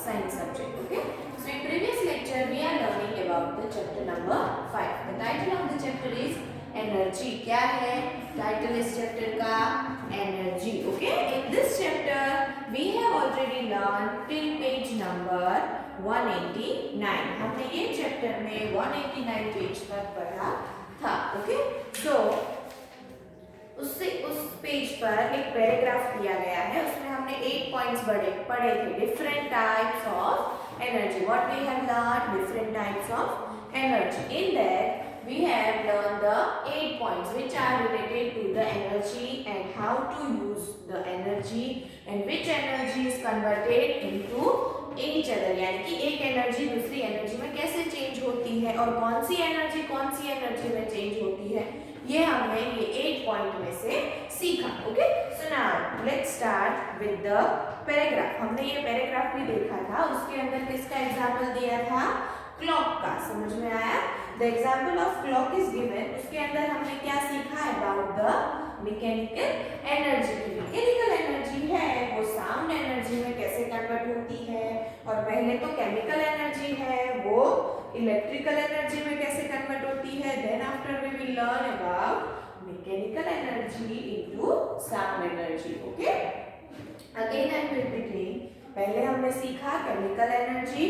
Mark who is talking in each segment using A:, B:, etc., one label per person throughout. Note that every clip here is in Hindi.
A: science subject. Okay. So in previous lecture we are learning about the chapter number 5. The title of the chapter is energy. क्या है title इस chapter का? Energy. Okay. In this chapter we have already learned till page number 189. हमने ये chapter में 189 page तक पढ़ा था. Okay. So उस पेज पर एक पैराग्राफ दिया गया है. उसमें हमने 8 पॉइंट्स पढ़े थे. Different types of energy. What we have learn? Different types of energy. In that we have learned the 8 points which are related to the energy and how to use the energy and which energy is converted into each other. यानी कि एक एनर्जी दूसरी एनर्जी में कैसे चेंज होती है और कौन सी एनर्जी में चेंज होती है, ये हमने ये 8 पॉइंट में से सीखा. Okay. So now let's start with the paragraph. हमने ये पैराग्राफ भी देखा था. उसके अंदर किसका एग्जांपल दिया था? क्लॉक का. समझ में आया? The example of clock is given. उसके अंदर हमने क्या सीखा? About the mechanical energy. Mechanical energy है वो साउंड एनर्जी में कैसे कन्वर्ट होती है, और पहले तो केमिकल एनर्जी है वो इलेक्ट्रिकल एनर्जी में कैसे कन्वर्ट होती है. Then after we will learn about mechanical energy into sound energy. Okay. Again I am repeating. पहले हमने सीखा केमिकल एनर्जी,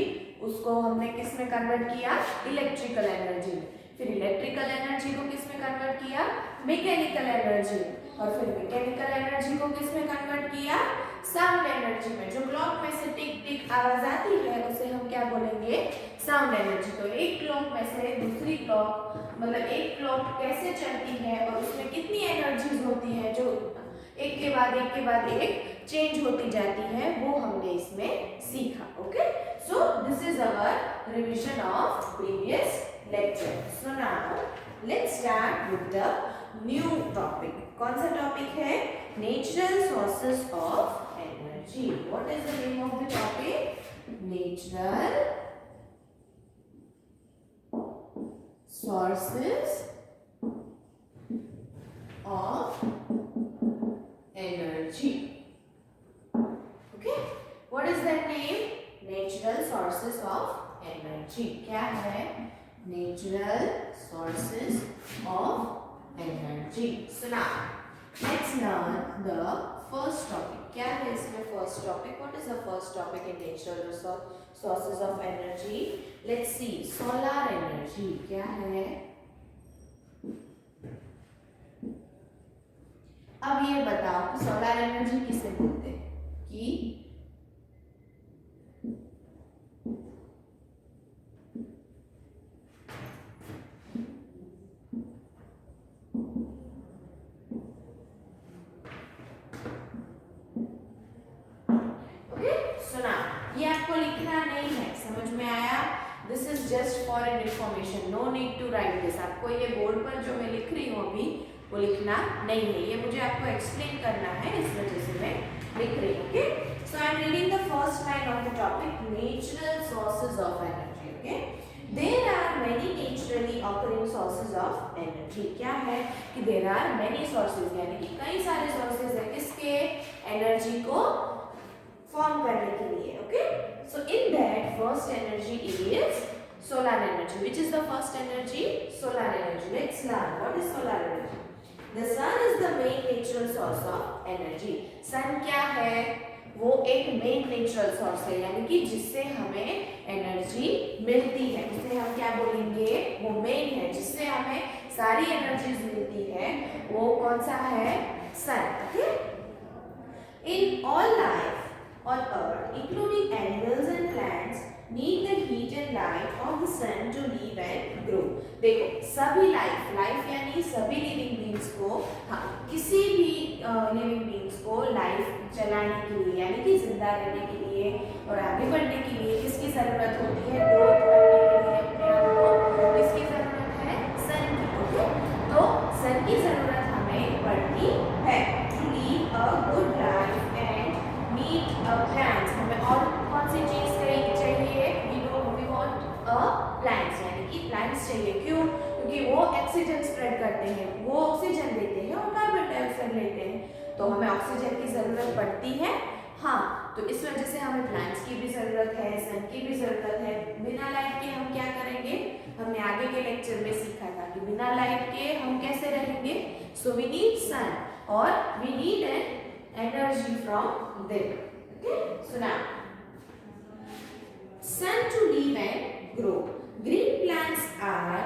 A: उसको हमने किस में कन्वर्ट किया? इलेक्ट्रिकल एनर्जी में. फिर इलेक्ट्रिकल एनर्जी को किस में कन्वर्ट किया? Mechanical energy. और फिर मैकेनिकल एनर्जी को किस में कन्वर्ट किया? साउंड एनर्जी में. जो क्लॉक में से टिक टिक आवाज आती है उसे हम क्या बोलेंगे? Sound energy. तो एक क्लॉक में से दूसरी क्लॉक, मतलब एक क्लॉक कैसे चलती है और उसमें कितनी एनर्जीज होती है जो एक के बाद एक चेंज होती जाती है, वो हमने इसमें सीखा. Okay. So this is our revision of previous lecture. So now let's start with the new topic. कौन सा टॉपिक है? Natural sources of energy. What is the name of the topic? Natural sources of energy. Okay. What is that name? Natural sources of energy. क्या है? Natural sources of energy. So now let's learn the first topic. क्या है इसमें first topic? What is the first topic in natural sources of energy? Let's see. Solar energy. क्या है? अब ये बताओ सोलर एनर्जी किसे बोलते हैं? कि ये आपको लिखना नहीं है. समझ में आया? This is just for an information. No need to write this. आपको ये बोर्ड पर जो मैं लिख रही हूँ अभी वो लिखना नहीं है. ये मुझे आपको एक्सप्लेन करना है, इस वजह से मैं लिख रही हूँ. Okay. So I am reading the first line of the topic natural sources of energy. Okay. There are many naturally occurring sources of energy. क्या है कि देयर आर मेनी सोर्सेज, यानी कि कई सारे सोर्सेज है किसके? एनर्जी को फॉर्म करने के लिए. Okay. So in that first energy is solar energy. Which is the first energy? Solar energy. Let's learn what is solar energy. The sun is the main natural source of energy. sun क्या है? वो एक main natural source है, यानी कि जिससे हमें एनर्जी मिलती है. उसे हम क्या बोलेंगे? वो main है जिससे हमें सारी एनर्जीज मिलती है. वो कौन सा है? sun. Okay. In all life on earth, including animals and plants, need the heat and light of the sun to live and grow. देखो सभी लाइफ यानी सभी लिविंग बींग्स को, हाँ, किसी भी लिविंग बींग्स को लाइफ चलाने के लिए यानी कि जिंदा रहने के लिए और आगे बढ़ने के लिए किसकी जरूरत होती है? ग्रोथ करने के लिए अपने आप को किसकी जरूरत है? सन की. ओके. तो सन की जरूरत हमें पड़ती है to live a good life and meet a plants. हमें और कौन सी चीज चाहिए? वी वांट अ प्लांट्स, यानी कि प्लांट्स चाहिए. क्यों? क्योंकि वो ऑक्सीजन स्प्रेड करते हैं, वो ऑक्सीजन देते हैं और कार्बन डाइऑक्साइड लेते हैं. तो हमें ऑक्सीजन की जरूरत पड़ती है. हाँ, तो इस वजह से हमें प्लांट्स की भी जरूरत है, सन की भी जरूरत है। बिना लाइट के हम क्या करेंगे, हमने आगे के लेक्चर में सीखा था कि बिना लाइट के हम कैसे रहेंगे। सो वी नीड सन और we need an energy from them. Okay, so now sun to live and grow. Green plants are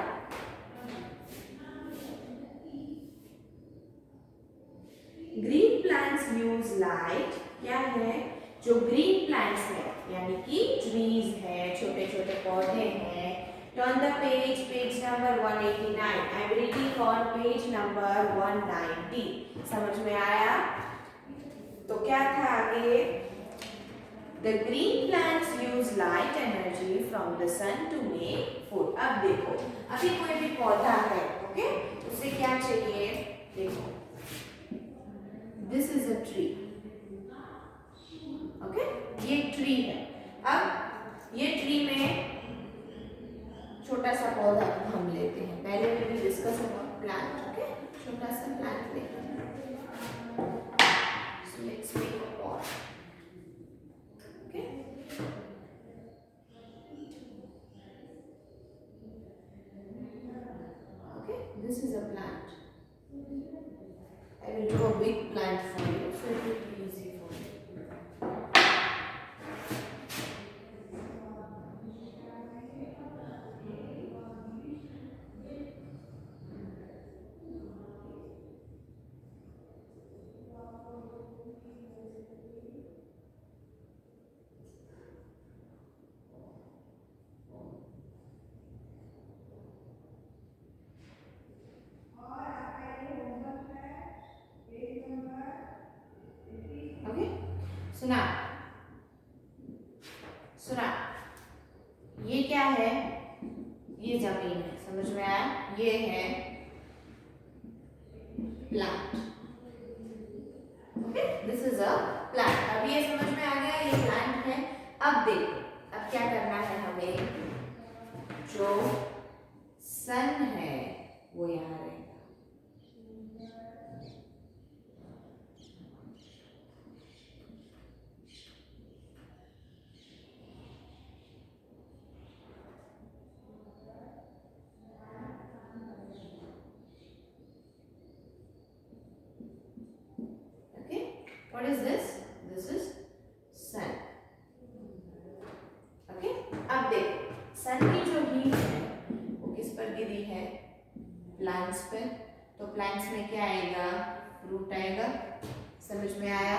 A: green plants use light. क्या है, जो ग्रीन प्लांट्स है यानी कि ट्रीज है, छोटे छोटे पौधे हैं। Turn the page, page number 189। I am reading on page number 190। समझ में आया? तो क्या था आगे, the green plants use light energy from the sun to make food. अब देखो, अभी कोई भी पौधा है, ओके, उसे क्या चाहिए, देखो this is a tree, okay, ये ट्री है। अब ये ट्री में छोटा सा पौधा हम लेते हैं, पहले भी डिस्कस हुआ प्लांट, ओके, छोटा सा प्लांट लेते हैं। So let's make a pot, okay, okay, this is a plant. I will draw a big plant for you, so it will be easy for you. Okay, सुना, सुना, ये क्या है, ये जमीन है, समझ में आया? ये है plant, okay, this is a plant. अब ये समझ में आ गया, ये प्लांट है। अब देखो, अब क्या करना है हमें, जो सन है वो यहाँ रहेगा। What is this? This is sun. Okay? अब देखो, sun की जो हीट है वो किस पर गिरी है, प्लांट्स पर। तो प्लांट्स में क्या आएगा, फ्रूट आएगा। समझ में आया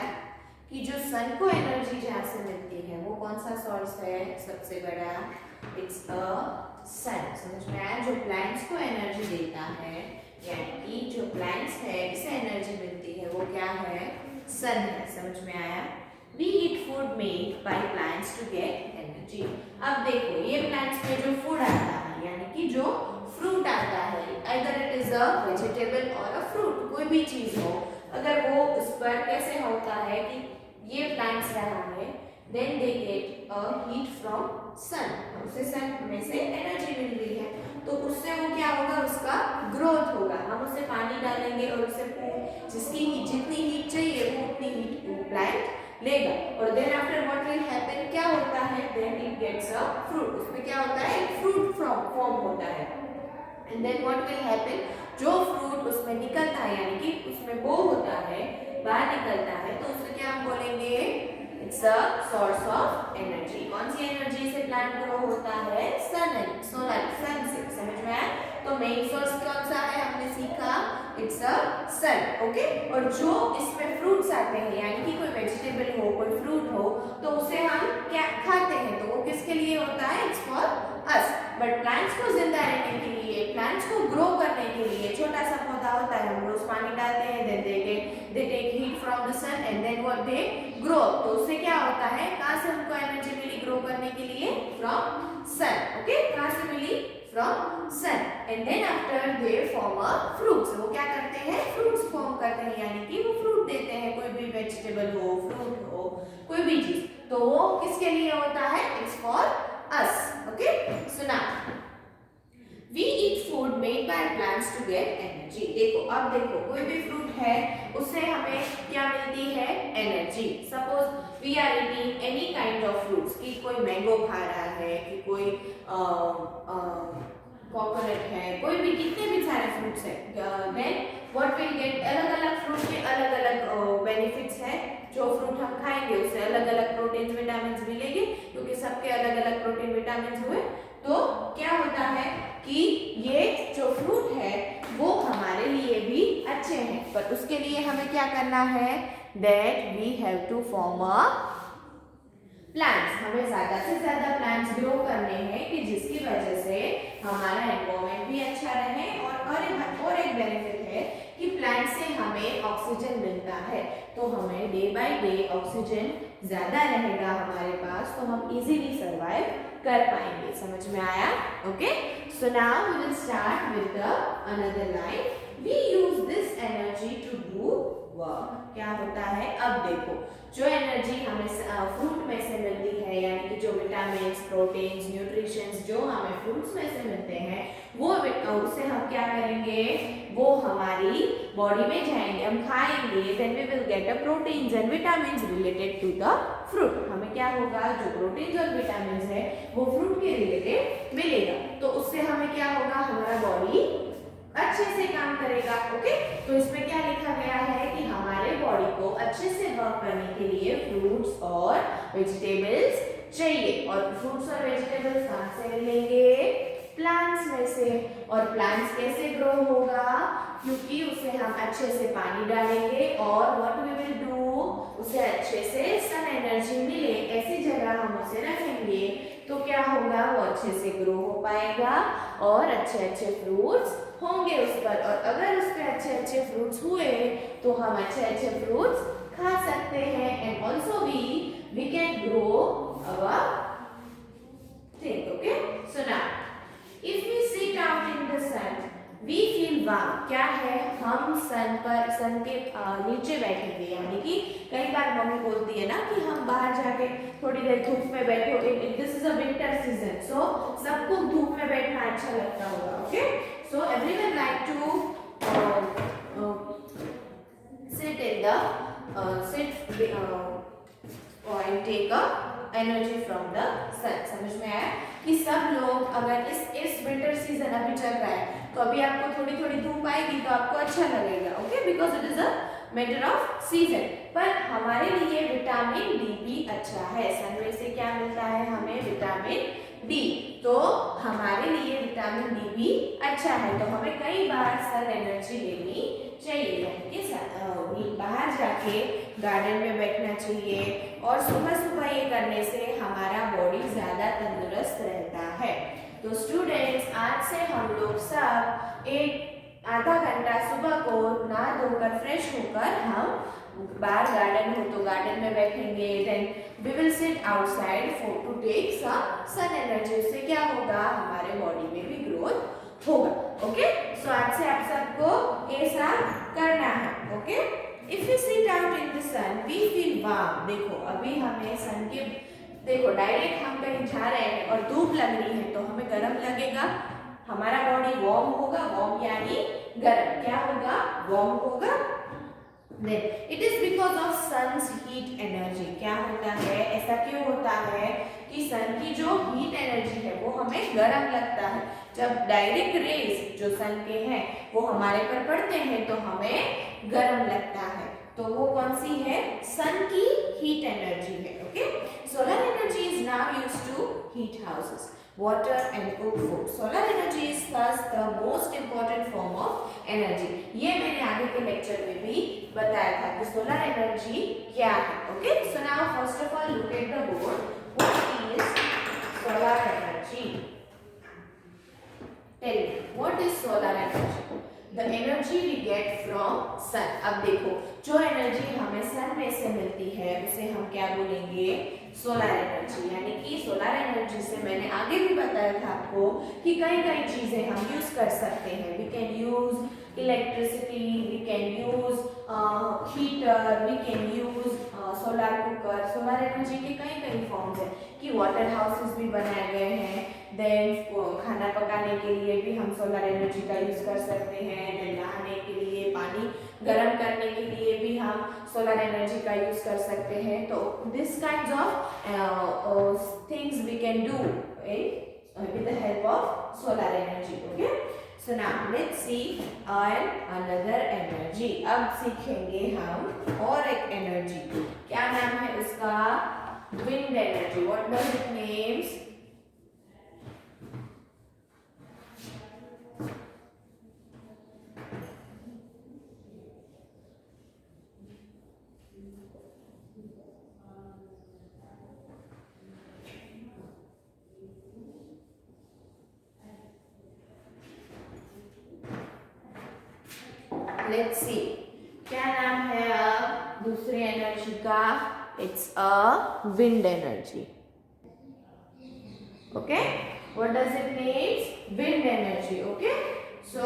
A: कि जो सन को एनर्जी जहाँ से मिलती है वो कौन सा सोर्स है सबसे बड़ा, इट्स अ सन। समझ में आया? जो प्लांट्स को एनर्जी देता है यानी कि जो प्लांट्स है इसे एनर्जी मिलती है वो क्या है, सन है। समझ में आया? We eat food made by plants to get energy. अब देखो, ये प्लांट्स में जो फूड आता है यानी कि जो फ्रूट आता है, either it is a vegetable or a fruit, कोई भी चीज हो, अगर वो उस पर कैसे होता है कि ये प्लांट्स रहा है, then they get a heat from sun, उसे सन में से एनर्जी मिल रही है, तो उससे वो क्या होगा, उसका ग्रोथ होगा। हम उसे पानी डालेंगे और उसे जिसकी जितनी हीट चाहिए वो उतनी हीट वो प्लांट लेगा, और then after what will happen, क्या होता है, then it gets a fruit. उसमें क्या होता है, एक फ्रूट फॉर्म होता है, and then what will happen, जो फ्रूट उसमें निकलता है यानी कि उसमें वो होता है, बाहर निकलता है, तो उसे क्या हम बोलेंगे, it's a source of energy. कौन सी एनर्जी से प्लांट ग्रो होता है, सन, सोलर सन से। समझ में आया? तो मेन सोर्स कौन सा है, हमने सीखा, इट्स अ सन, ओके। और जो इसमें फ्रूट्स आते हैं यानी कि कोई वेजिटेबल हो, कोई फ्रूट हो, तो उसे हम क्या खाते हैं, तो वो किसके लिए होता है, it's for us. But plants को जिंदा रहने के लिए, प्लांट्स को ग्रो करने के लिए, छोटा सा पौधा होता है, हम रोज पानी डालते हैं, then they take heat from the sun and then what they grow. तो उससे क्या होता है, कहाँ से उनको एनर्जी मिली ग्रो करने के लिए, फ्रॉम सन, ओके, कहाँ से मिली, from sun, and then after they form a fruits. वो क्या करते हैं, फ्रूट्स फॉर्म करते हैं यानी कि वो फ्रूट देते हैं, कोई भी वेजिटेबल हो, फ्रूट हो, कोई भी चीज, तो वो किसके लिए होता है, इट्स फॉर अस, ओके। सुना, we eat food made by require plants to get energy. देखो अब देखो कोई भी फ्रूट है उससे हमें क्या मिलती है energy. Suppose we are eating any kind of fruits, कि कोई मैंगो खा रहा है, कि कोई कोकोनट है, कोई भी कितने भी सारे फ्रूट्स है, देन व्हाट विल गेट, अलग अलग फ्रूट के अलग अलग बेनिफिट्स है। जो फ्रूट हम खाएंगे उससे अलग अलग प्रोटीन विटामिन मिलेंगे, क्योंकि सबके अलग अलग प्रोटीन विटामिन हुए। तो क्या होता है कि ये जो फ्रूट है वो हमारे लिए भी अच्छे हैं, पर उसके लिए हमें क्या करना है, that we have to form a plants. हमें ज्यादा से ज्यादा प्लांट्स ग्रो करने हैं कि जिसकी वजह से हमारा एनवायरमेंट भी अच्छा रहे। और एक बेनिफिट है कि प्लांट से हमें ऑक्सीजन मिलता है, तो हमें डे बाय डे ऑक्सीजन ज्यादा रहेगा हमारे पास, तो हम इजीली सर्वाइव कर पाएंगे। समझ में आया? Okay, so now we will start with the another line. We use this energy to do work. क्या होता है, अब देखो जो एनर्जी हमें फ्रूट में से मिलती है, यानी कि जो विटामिन्स, प्रोटीन्स, न्यूट्रिशंस जो हमें फ्रूट्स में से मिलते हैं, वो उससे हम क्या करेंगे, वो हमारी बॉडी में जाएंगे, हम खाएंगे, then we will get a proteins and vitamins related to the fruit. हमें क्या होगा, जो प्रोटीन्स और विटामिन्स है वो फ्रूट के रिलेटेड मिलेगा, तो उससे हमें क्या होगा, हमारा बॉडी अच्छे से काम करेगा। ओके, तो इसमें क्या लिखा गया है कि हमारे बॉडी को अच्छे से वर्क करने के लिए फ्रूट्स और वेजिटेबल्स चाहिए, और फ्रूट्स और वेजिटेबल्स कहाँ से मिलेंगे, प्लांट्स में से। और प्लांट्स कैसे ग्रो होगा, क्योंकि उसे हम अच्छे से पानी डालेंगे और व्हाट वी विल डू, उसे अच्छे से सन एनर्जी मिले, ऐसी जगह हम उसे रखेंगे, तो क्या होगा, वो अच्छे से ग्रो हो पाएगा और अच्छे अच्छे फ्रूट्स होंगे उस पर। और अगर उस पर अच्छे अच्छे फ्रूट्स हुए तो हम अच्छे अच्छे फ्रूट्स खा सकते हैं, and also we can grow our thing. Okay, so now if we sit out in the sun we feel warm. क्या है, हम सन के नीचे बैठेंगे, यानी कि कई बार मम्मी बोलती है ना कि हम बाहर जाके थोड़ी देर धूप में बैठो, this is a winter season, so सबको धूप में बैठना अच्छा लगता होगा। Okay, so everyone like to sit in the and take a energy from the sun। समझ में आया कि सब लोग अगर इस विंटर सीजन अभी चल रहा है, तो अभी आपको थोड़ी थोड़ी धूप आएगी तो आपको अच्छा लगेगा। Okay, because it is a matter off season. पर हमारे लिए विटामिन डी भी अच्छा है। सन से क्या मिलता है हमें, विटामिन डी, तो हमारे लिए विटामिन डी भी अच्छा है, तो हमें कई बार सन एनर्जी लेनी चाहिए, यानी कि बाहर जाके गार्डन में बैठना चाहिए, और सुबह सुबह ये करने से हमारा बॉडी ज्यादा तंदुरुस्त रहता है। तो स्टूडेंट्स, आज से हम लोग सब एक आधा घंटा सुबह को नहा धोकर फ्रेश होकर हम बाहर गार्डन हो तो गार्डन में बैठेंगे, then we will sit outside for to take some sun energy. उससे क्या होगा, हमारे बॉडी में भी ग्रोथ होगा। ओके, सो आज से आप सबको ऐसा करना है। Okay, if we sit out in the sun we feel warm. देखो अभी हमें सन के, देखो डायरेक्ट हम कहीं जा रहे हैं और धूप लग रही है तो हमें गर्म लगेगा, हमारा बॉडी वार्म होगा, वार्म यानी गर्म, क्या होगा, वार्म होगा। Then it is because of sun's heat energy। क्या होता है, ऐसा क्यों होता है कि सन की जो हीट एनर्जी है वो हमें गर्म लगता है। जब डायरेक्ट रेज जो सन के हैं वो हमारे पर पड़ते हैं तो हमें गर्म लगता है, तो वो कौन सी है, सन की हीट एनर्जी है। Okay, solar energy is now used to heat houses, water and cook food। solar energy is thus the most important form of energy। ये मैंने आगे के लेक्चर में भी बताया था कि सोलर एनर्जी क्या है। Okay, so now first of all look at the board, what is solar energy, tell me what is solar energy, the energy we get from sun. अब देखो जो एनर्जी हमें सन में से मिलती है उसे हम क्या बोलेंगे, सोलर एनर्जी। यानी कि सोलर एनर्जी से मैंने आगे भी बताया था आपको कि कई कई चीजें हम यूज कर सकते हैं। We can use electricity, we can use heater, we can use solar cooker, solar energy के कई कई फॉर्म्स है कि वाटर हाउसेस भी बनाए गए हैं। देन खाना पकाने के लिए भी हम सोलर एनर्जी का यूज कर सकते हैं। देन नहाने के लिए, पानी गर्म करने के लिए भी हम सोलर एनर्जी का यूज कर सकते हैं। तो this kinds of things we can do with the help of solar energy. Okay, so now let's see another energy. अब सीखेंगे हम और एक एनर्जी, क्या नाम है उसका? Wind energy. What does it means? Let's see. क्या नाम है अब दूसरे एनर्जी का? It's a wind energy. Okay. What does it mean? Wind energy. Okay. So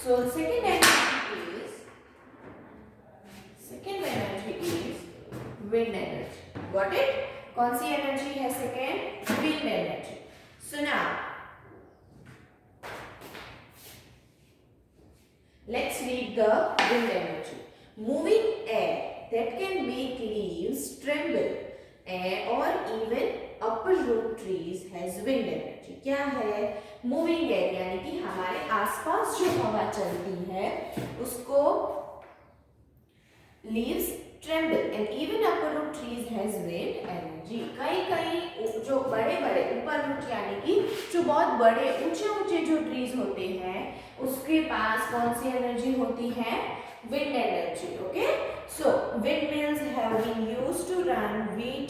A: so second energy is wind energy. Got it? कौन सी एनर्जी है second? Wind energy. So now let's read the wind energy. Moving air that can make leaves tremble or even uproot trees has wind energy. क्या है? मूविंग एयर यानी कि हमारे आसपास जो हवा चलती है उसको leaves tremble and even uproot trees has wind energy. कई जो बड़े बड़े uproot यानी कि जो बहुत बड़े ऊंचे ऊंचे जो ट्रीज होते हैं उसके पास कौन सी एनर्जी होती है? Wind energy. Okay, so windmills have been used to run wheat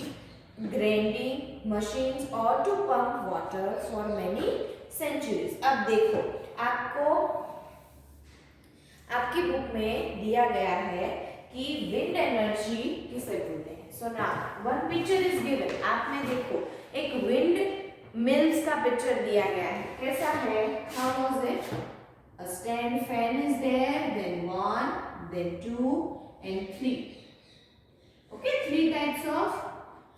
A: grinding machines or to pump water for many centuries. अब देखो, आपको आपकी बुक में दिया गया है कि विंड एनर्जी किसे बोलते हैं. So now one picture is given. आप में देखो एक विंड मिल्स का पिक्चर दिया गया है. कैसा है? How was it? A stand fan is there, then 1, then 2 and 3. Okay, 3 types of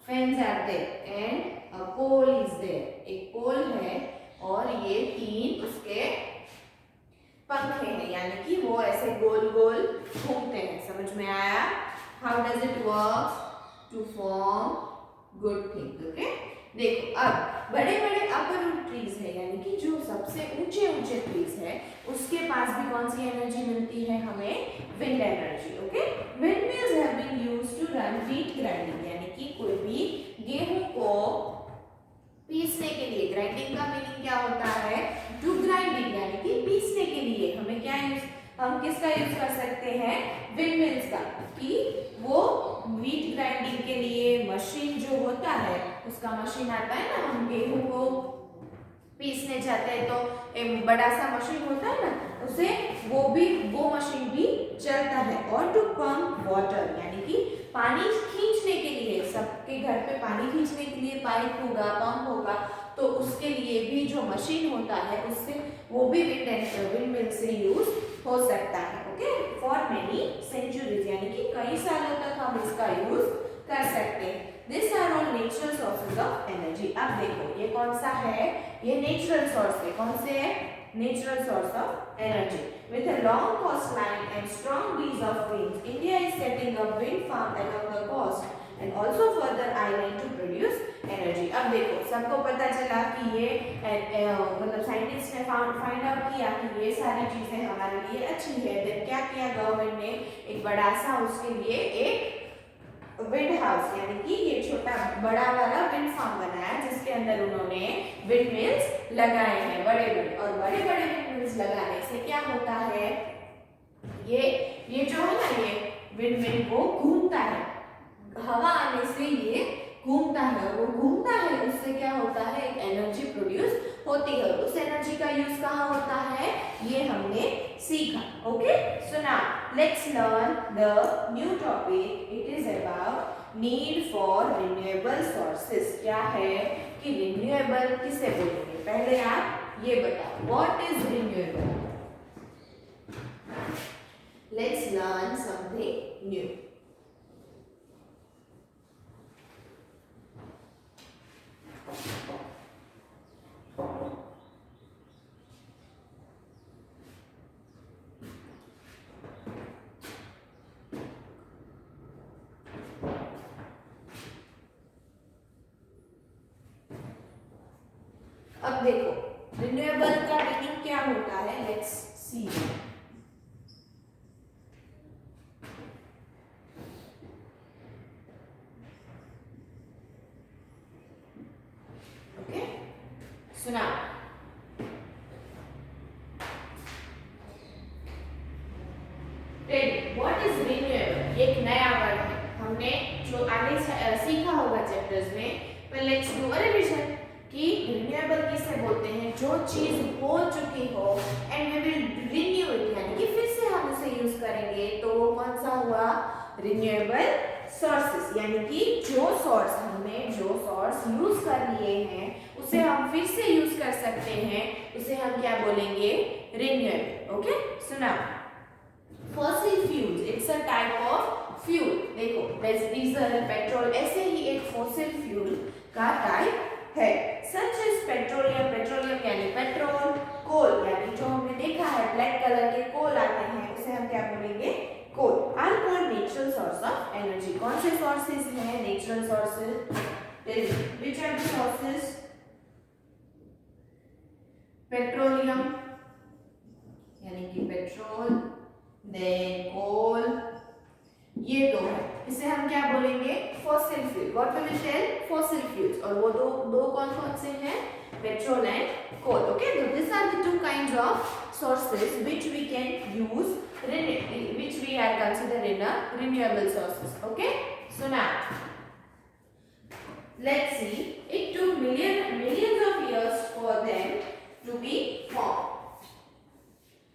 A: fans are there and a pole is there. एक पोल है और ये 3 उसके पंखे हैं यानी कि वो ऐसे गोल गोल घूमते हैं. समझ में आया? How does it work? To form good things. Okay? देखो, अब बड़े बड़े अपरूट ट्रीज है यानी कि जो सबसे ऊंचे ऊंचे ट्रीज है उसके पास भी कौन सी एनर्जी मिलती है हमें? Wind energy. Okay, windmills have been used to run wheat grinding यानी कि कोई भी गेहूं को पीसने के लिए. ग्राइंडिंग का मीनिंग क्या होता है? टू ग्राइंडिंग यानी कि पीसने के लिए हमें क्या यूज, हम किसका यूज कर सकते हैं? विंडमिल्स का. कि वो व्हीट ग्राइंडिंग के लिए मशीन जो होता है उसका मशीन आता है ना, हम गेहूं को पीसने जाते हैं तो एक बड़ा सा मशीन होता है ना, उसे वो मशीन भी चलता है. और टू पंप वाटर यानी कि पानी खींचने के लिए, सबके घर पे पानी खींचने के लिए पाइप होगा, पंप होगा, तो उसके लिए भी जो मशीन होता है उससे वो भी विंडमिल से यूज हो सकता है. ओके, फॉर मेनी सेंचुरीज यानी कि कई सालों तक हम इसका यूज कर सकते हैं. This are all natural sources of energy. अब देखो ये कौन सा है? ये नेचुरल सोर्स है. कौन से है? Natural source of energy. With a long coastline and strong breeze of winds, India is setting up wind farm along the coast and also further island to produce energy. अब देखो, सबको पता चला कि ये मतलब साइंटिस्ट ने फाइंड आउट किया कि ये सारी चीजें हमारे लिए अच्छी है. देन क्या किया गवर्नमेंट ने? एक बड़ा सा उसके लिए एक विंड हाउस यानी कि ये छोटा बड़ा वाला विंड फार्म बनाया जिसके अंदर उन्होंने विंड मिल्स लगाए हैं बड़े बड़े. और बड़े बड़े विंड मिल्स लगाने से क्या होता है? ये जो है ना, ये विंड मिल वो घूमता है. हवा आने से ये घूमता है, और वो घूमता है उससे क्या होता है, एक एनर्जी प्रोड्यूस होती है। उस एनर्जी का यूज कहाँ होता है, ये हमने सीखा। Okay, so now let's learn the new topic. It is about need for renewable sources. क्या है कि रिन्यूएबल किसे बोलेंगे, पहले आप ये बताओ, what is renewable. Let's learn something new. अब देखो रिन्यूएबल का मीनिंग क्या होता है, लेट्स सी। ओके, सुना, व्हाट इज रिन्यूएबल, एक नया वर्ड है, हमने जो आगे सीखा होगा चैप्टर्स में, पर लेट्स डू अ रिवीजन कि रिन्यूएबल किसे बोलते हैं, जो चीज हो चुकी हो and we will renew it, यानी कि फिर से हम उसे यूज करेंगे, तो वो कौन सा हुआ, रिन्यूएबल सोर्सेस। यानी कि जो सोर्स यूज कर लिए हैं उसे हम फिर से यूज कर सकते हैं, उसे हम क्या बोलेंगे, रिन्यूएबल। ओके, सुना, fossil fuels, it's a type of fuel. देखो डीजल, पेट्रोल, ऐसे ही एक फॉसिल फ्यूल का टाइप है। सच इज पेट्रोलियम, पेट्रोलियम यानी पेट्रोल, कोल यानी जो हमने देखा है ब्लैक कलर के कोल आते हैं, उसे हम क्या बोलेंगे, coal, are called natural source of energy. कौन से सोर्सेज हैं natural sources, which are the sources, petroleum यानी कि पेट्रोल, देन कोल, ये दो है, इसे हम क्या बोलेंगे, fossil fuel. What we will tell, fossil fuels, और वो दो कौन कौन से हैं, petrol and coal. Okay, so these are the two kinds of sources which we can use, which we are considering a renewable sources. Okay, so now let's see, it took millions of years for them to be formed.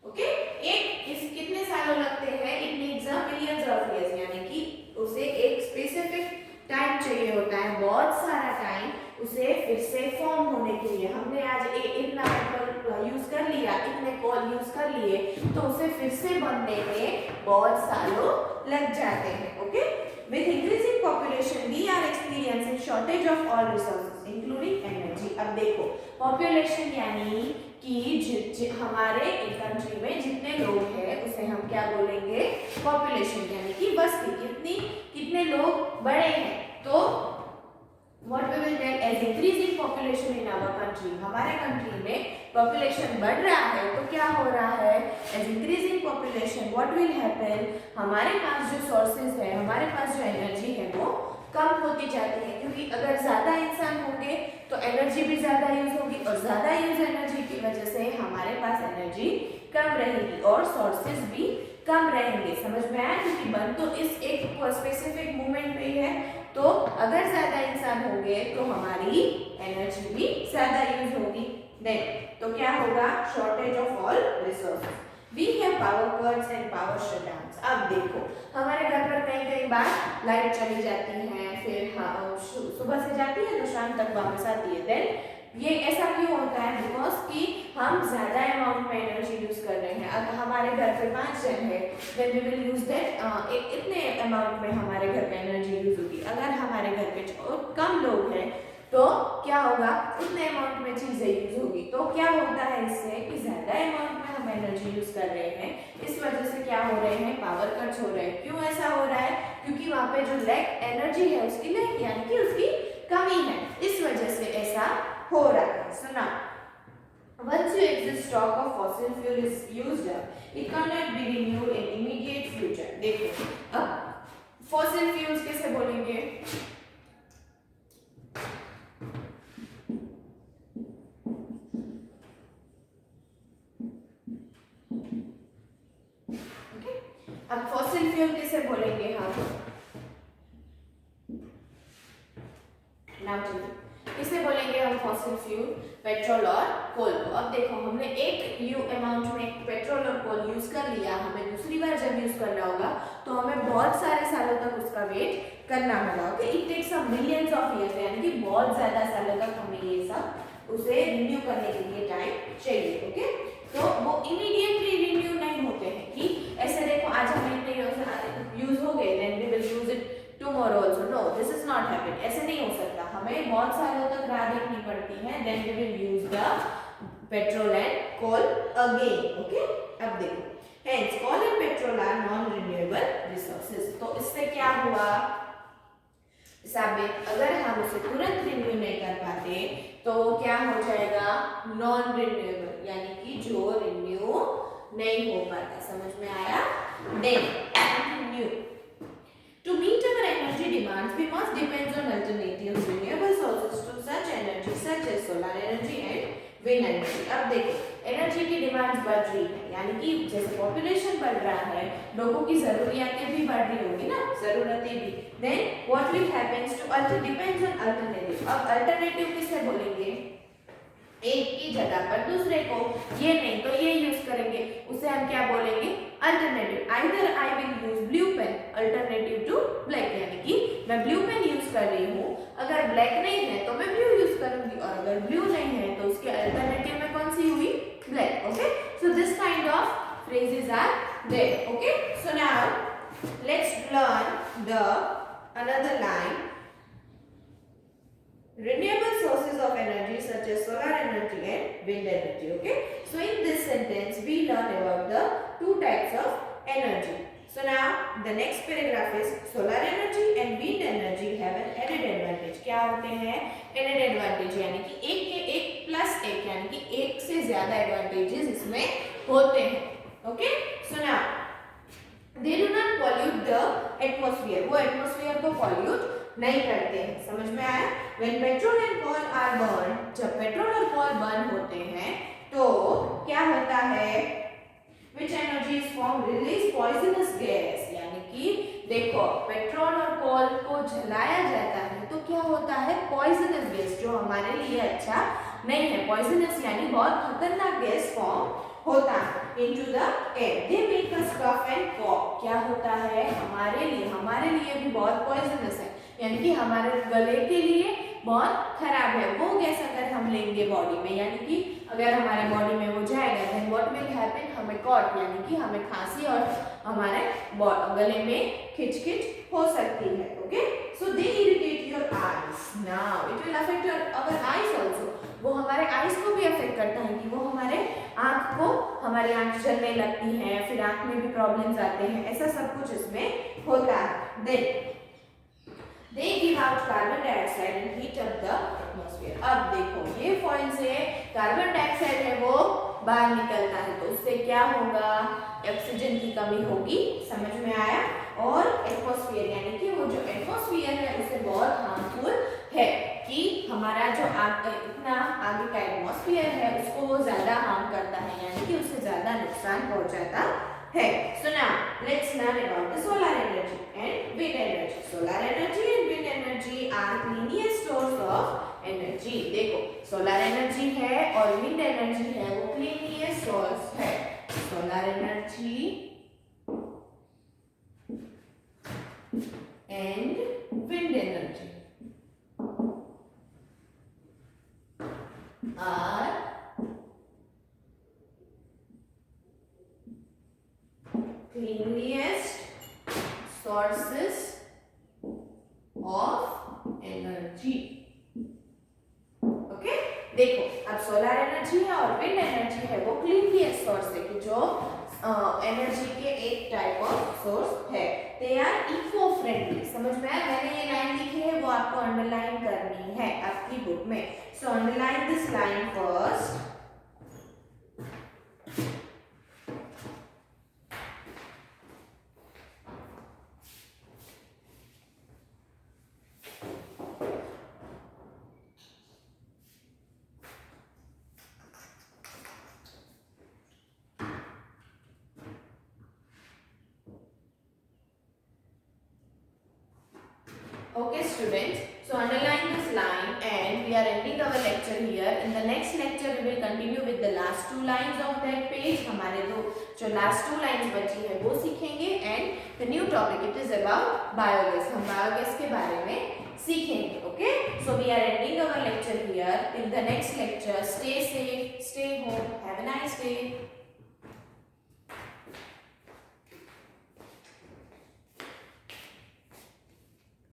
A: Okay, एक इस कितने सालों लगते हैं, it needs a millions of years, यानी कि उसे एक स्पेसिफिक टाइम चाहिए होता है, बहुत सारा टाइम उसे फिर से फॉर्म होने के लिए। हमने आज इतना पेट्रोल यूज कर लिया, इतने कोल यूज कर लिए, तो उसे फिर से बनने में बहुत सालों लग जाते हैं। Okay, with increasing population we are experiencing shortage of all resources including energy. अब देखो पॉपुलेशन यानी कि हमारे कंट्री में जितने लोग हैं उसे हम क्या बोलेंगे, पॉपुलेशन, यानी कि बस्ती, कितने लोग बड़े हैं, तो what we will get, as increasing population in our country, हमारे कंट्री में पॉपुलेशन बढ़ रहा है, तो क्या हो रहा है, as increasing population what will happen, हमारे पास जो सोर्सेज है, हमारे पास जो एनर्जी है वो कम होती जाती है, क्योंकि अगर ज्यादा इंसान होंगे तो एनर्जी भी ज्यादा यूज होगी, और ज्यादा यूज एनर्जी की वजह से हमारे पास एनर्जी कम रहेगी और सोर्सेज भी कम रहेंगे। समझ में आया, क्योंकि बन तो इस एक स्पेसिफिक मोमेंट पे है, तो अगर ज्यादा इंसान होंगे तो हमारी एनर्जी भी ज्यादा यूज होगी, देन तो क्या होगा, shortage of all resources, we have power cuts and power shutdowns. अब देखो हमारे घर पर कई बार लाइट चली जाती है, फिर सुबह से जाती है तो शाम तक वापस आती है, देन ये ऐसा क्यों होता है, बिकॉज कि हम ज्यादा अमाउंट में एनर्जी यूज कर रहे हैं। अगर हमारे घर पे 5 जन है, then we will use that, इतने अमाउंट में हमारे घर पे एनर्जी यूज होगी। अगर हमारे घर पे कम लोग हैं तो क्या होगा, उतने अमाउंट में चीजें यूज होगी। तो क्या होता है इससे कि ज्यादा अमाउंट में हम एनर्जी यूज कर रहे हैं, इस वजह से क्या हो रहे हैं, पावर कट्स हो रहे हैं। क्यों ऐसा हो रहा है, क्योंकि वहां पे जो लैक एनर्जी है उसकी लैक यानी कि उसकी कमी है, इस वजह से ऐसा हो रहा है। सुना, once you exist stock of fossil fuel is used up, it cannot be renewed in immediate future. देखो अब fossil fuels कैसे बोलेंगे, अब फॉसिल फ्यूल कैसे बोलेंगे हम, पेट्रोल और कोल को। अब देखो हमने एक यू अमाउंट में पेट्रोल और कोल यूज कर लिया, हमें दूसरी बार जब यूज करना होगा तो हमें बहुत सारे सालों तक उसका वेट करना होगा। Okay, it takes a millions of years, यानी कि बहुत ज्यादा सालों तक हमें ये सब उसे रिन्यू करने के लिए टाइम चाहिए। ओके, तो वो इमीडिएटली रिन्यू नहीं होते हैं कि ऐसे देखो आज हमें इतने यूज हो गए then we will use it tomorrow also. No, this is not happen, ऐसे नहीं हो सकता। हमें बहुत सालों तक राह देखनी पड़ती है, then we will use the petrol and coal again. Okay, अब देखो hence coal and petrol are non renewable resources। तो इससे क्या हुआ साबित, अगर हम उसे तुरंत रिन्यू नहीं कर पाते तो क्या हो जाएगा, नॉन रिन्यूएबल, यानी कि जो रिन्यू नहीं हो पाता। समझ में आया? Then continue, to meet our energy demands we must depend on alternative renewable sources to such energy such as solar energy and wind energy। अब देखो एनर्जी की डिमांड्स बढ़ रही है, यानी कि जैसे पॉपुलेशन बढ़ रहा है, लोगों की जरूरियातें भी बढ़ रही होगी ना, जरूरतें भी। Then what will happens to alter depends on alternative. अब अल्टरनेटिव किसे बोलेंगे, एक की जगह पर दूसरे को, ये नहीं तो ये यूज करेंगे, उसे हम क्या बोलेंगे, alternative. Either I will use blue pen alternative to black, यानी कि मैं ब्लू पेन यूज कर रही हूँ, अगर ब्लैक नहीं है तो मैं ब्लू यूज करूंगी, और अगर ब्लू नहीं है तो उसके अल्टरनेटिव में कौन सी हुई, black. Okay, so this kind of phrases are there। okay, so now let's learn the another line, renewable sources of energy such as solar energy and wind energy। okay, so in this sentence we learn about the two types of energy। so now the next paragraph is solar energy and wind energy have an added advantage। क्या होते हैं added advantage, यानी कि एक के एक प्लस एक, यानी कि एक से ज्यादा एडवांटेजेस इसमें होते हैं। Okay, so now they do not pollute the atmosphere, वो एटमॉस्फेयर को पॉल्यूट नहीं करते हैं। समझ में आया? When petrol and coal are burned, जब पेट्रोल और कोल बर्न होते हैं तो क्या होता है, which energy is formed, release poisonous gas, यानी कि देखो पेट्रोल और कोल को जलाया जाता है तो क्या होता है, पॉइजनस गैस, जो हमारे लिए अच्छा नहीं है। पॉइजनस यानी बहुत खतरनाक गैस फॉर्म होता है into the air, they make us cough and cough। क्या होता है, हमारे लिए भी बहुत पॉइजनस है, यानी कि हमारे गले के लिए बहुत खराब है वो गैस। अगर हम लेंगे बॉडी में, यानी कि अगर हमारे बॉडी में वो जाएगा देन व्हाट विल हैपन, हमें कॉट, यानी कि हमें खांसी और हमारे गले में खिचखिच हो सकती है। Okay, so they irritate your eyes, now it will affect your our eyes also. वो हमारे आईज को भी अफेक्ट करता है कि वो हमारे आंख को, हमारी आंख जलने लगती है, फिर आंख में भी प्रॉब्लम्स आते हैं, ऐसा सब कुछ इसमें होता है। Then they give out carbon dioxide and heat up the atmosphere। अब देखो ये फॉइल से कार्बन डाइऑक्साइड है वो बाहर निकलता है, तो उससे क्या होगा, ऑक्सीजन की कमी होगी। समझ में आया? और एटमॉस्फेयर, यानी कि वो जो एटमॉस्फेयर है उसे बहुत हार्मफुल है, कि हमारा जो इतना आगे का एटमॉस्फेयर है उसको वो ज्यादा हार्म करता है, यानी कि उसे ज्यादा नुकसान पहुंचाता है। So now let's learn about the solar energy and wind energy। solar energy and wind energy are cleanest source of energy। देखो सोलर एनर्जी है और विंड एनर्जी है वो cleanest source है। Solar energy and wind energy are cleanest sources of energy। Okay, देखो अब सोलर एनर्जी है और विंड एनर्जी है वो क्लीनिएस्ट सोर्स है, कि जो एनर्जी के एक टाइप ऑफ सोर्स है। They are eco friendly. समझ में आया? मैंने ये लाइन लिखी है वो आपको अंडरलाइन करनी है आपकी बुक में। So underline this line first. Okay students, So underline this line and we are ending our lecture here. In the next lecture we will continue with the last two lines of that page. हमारे दो जो last two lines बची है वो सीखेंगे and the new topic it is about biogas. हम biogas के बारे में सीखेंगे. Okay? So we are ending our lecture here. Till the next lecture, stay safe, stay home. Have a nice day.